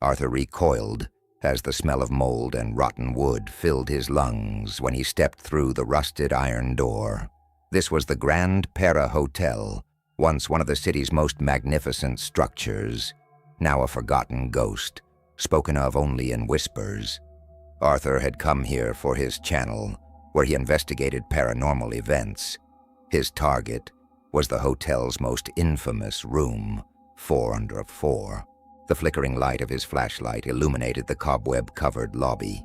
Arthur recoiled as the smell of mold and rotten wood filled his lungs when he stepped through the rusted iron door. This was the Grand Pra Hotel, once one of the city's most magnificent structures, now a forgotten ghost, spoken of only in whispers. Arthur had come here for his channel, where he investigated paranormal events. His target was the hotel's most infamous room, 4 under 4. The flickering light of his flashlight illuminated the cobweb-covered lobby.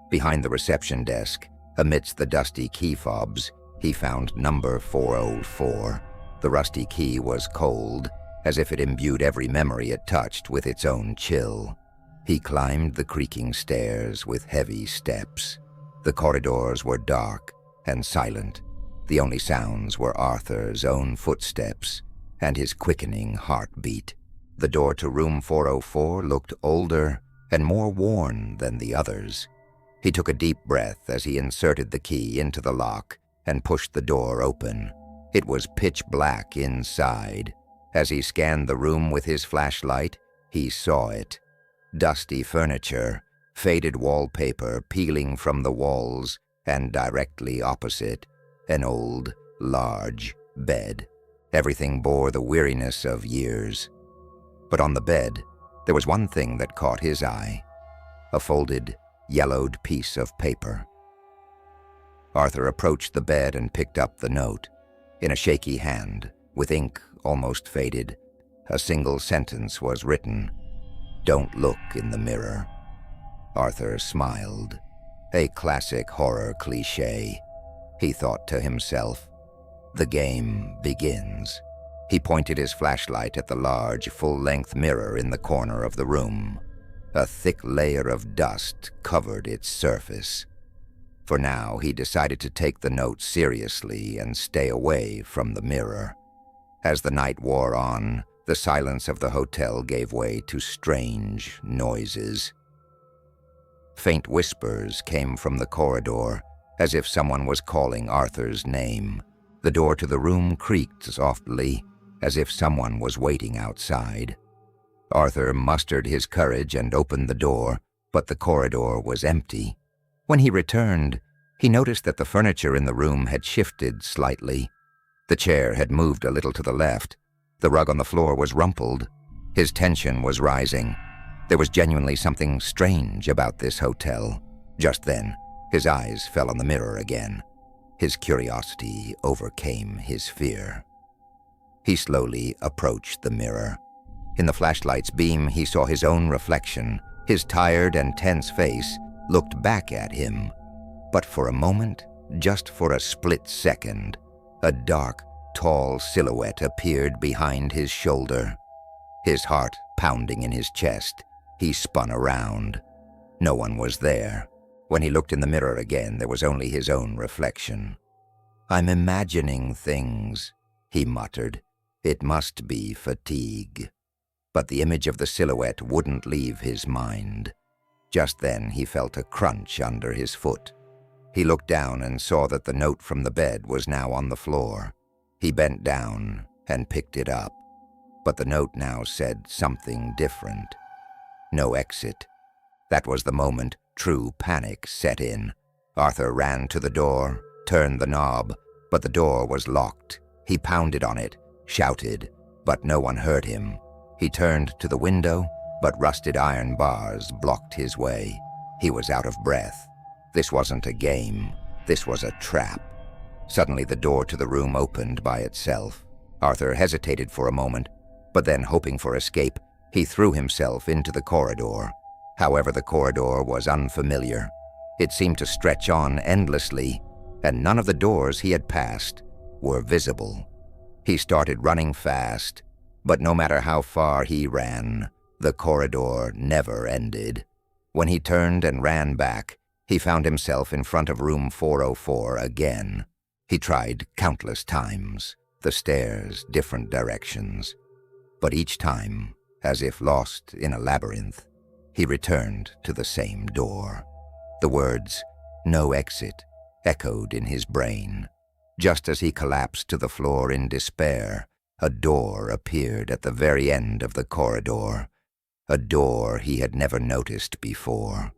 Behind the reception desk, amidst the dusty key fobs, he found number 404. The rusty key was cold, as if it imbued every memory it touched with its own chill. He climbed the creaking stairs with heavy steps. The corridors were dark and silent. The only sounds were Arthur's own footsteps and his quickening heartbeat. The door to room 404 looked older and more worn than the others. He took a deep breath as he inserted the key into the lock and pushed the door open. It was pitch black inside. As he scanned the room with his flashlight, he saw it. Dusty furniture, faded wallpaper peeling from the walls, and directly opposite, an old, large bed. Everything bore the weariness of years. But on the bed, there was one thing that caught his eye: a folded, yellowed piece of paper. Arthur approached the bed and picked up the note. In a shaky hand, with ink almost faded, a single sentence was written: "Don't look in the mirror." Arthur smiled. A classic horror cliché. He thought to himself. The game begins. He pointed his flashlight at the large, full-length mirror in the corner of the room. A thick layer of dust covered its surface. For now, he decided to take the note seriously and stay away from the mirror. As the night wore on, the silence of the hotel gave way to strange noises. Faint whispers came from the corridor, as if someone was calling Arthur's name. The door to the room creaked softly, as if someone was waiting outside. Arthur mustered his courage and opened the door, but the corridor was empty. When he returned, he noticed that the furniture in the room had shifted slightly. The chair had moved a little to the left. The rug on the floor was rumpled. His tension was rising. There was genuinely something strange about this hotel. Just then, his eyes fell on the mirror again. His curiosity overcame his fear. He slowly approached the mirror. In the flashlight's beam, he saw his own reflection. His tired and tense face looked back at him. But for a moment, just for a split second, a dark, tall silhouette appeared behind his shoulder. His heart pounding in his chest, he spun around. No one was there. When he looked in the mirror again, there was only his own reflection. "I'm imagining things," he muttered. "It must be fatigue." But the image of the silhouette wouldn't leave his mind. Just then he felt a crunch under his foot. He looked down and saw that the note from the bed was now on the floor. He bent down and picked it up. But the note now said something different. No exit. That was the moment true panic set in. Arthur ran to the door, turned the knob, but the door was locked. He pounded on it, shouted, but no one heard him. He turned to the window, but rusted iron bars blocked his way. He was out of breath. This wasn't a game. This was a trap. Suddenly the door to the room opened by itself. Arthur hesitated for a moment, but then, hoping for escape, he threw himself into the corridor. However, the corridor was unfamiliar. It seemed to stretch on endlessly, and none of the doors he had passed were visible. He started running fast, but no matter how far he ran, the corridor never ended. When he turned and ran back, he found himself in front of room 404 again. He tried countless times, the stairs, different directions. But each time, as if lost in a labyrinth, he returned to the same door. The words, "No exit," echoed in his brain. Just as he collapsed to the floor in despair, a door appeared at the very end of the corridor. a door he had never noticed before.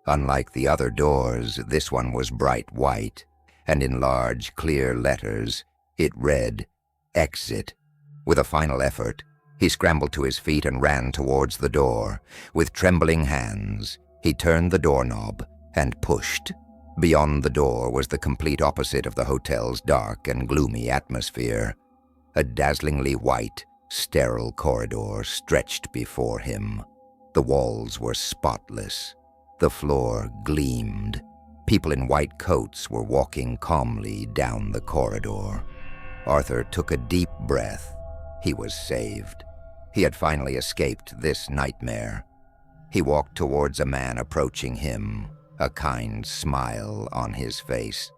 Unlike the other doors, this one was bright white, and in large, clear letters, it read, "Exit." With a final effort, he scrambled to his feet and ran towards the door. With trembling hands, he turned the doorknob and pushed. Beyond the door was the complete opposite of the hotel's dark and gloomy atmosphere. A dazzlingly white, sterile corridor stretched before him. The walls were spotless. The floor gleamed. People in white coats were walking calmly down the corridor. Arthur took a deep breath. He was saved. He had finally escaped this nightmare. He walked towards a man approaching him, a kind smile on his face.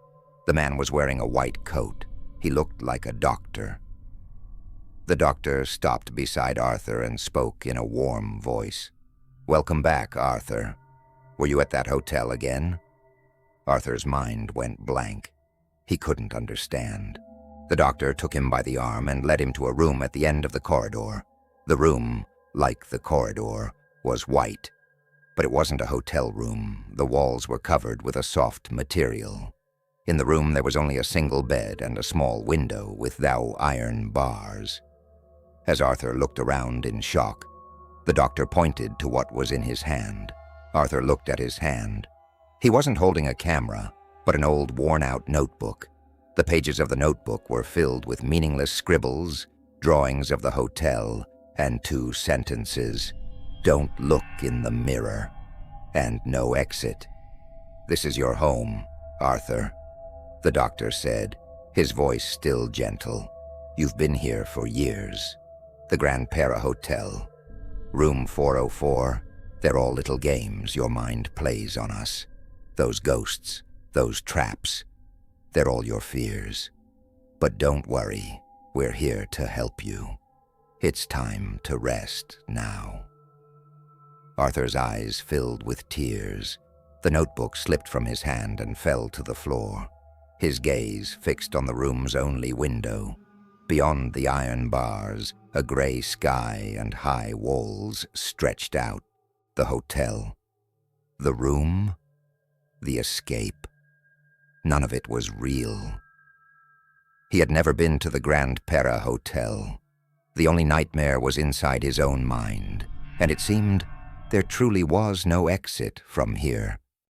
The man was wearing a white coat. He looked like a doctor. The doctor stopped beside Arthur and spoke in a warm voice. "Welcome back, Arthur. Were you at that hotel again?" Arthur's mind went blank. He couldn't understand. The doctor took him by the arm and led him to a room at the end of the corridor. The room, like the corridor, was white. But it wasn't a hotel room. The walls were covered with a soft material. In the room there was only a single bed and a small window with iron bars. As Arthur looked around in shock, the doctor pointed to what was in his hand. Arthur looked at his hand. He wasn't holding a camera, but an old worn-out notebook. The pages of the notebook were filled with meaningless scribbles, drawings of the hotel, and 2 sentences. "Don't look in the mirror," and "No exit." "This is your home, Arthur," the doctor said, his voice still gentle. "You've been here for years. The Pra Hotel. Room 404. They're all little games your mind plays on us. Those ghosts, those traps, they're all your fears. But don't worry, we're here to help you. It's time to rest now." Arthur's eyes filled with tears. The notebook slipped from his hand and fell to the floor. His gaze fixed on the room's only window. Beyond the iron bars, a gray sky and high walls stretched out. The hotel. The room. The escape. None of it was real. He had never been to the Pra Hotel. The only nightmare was inside his own mind, and it seemed there truly was no exit from here.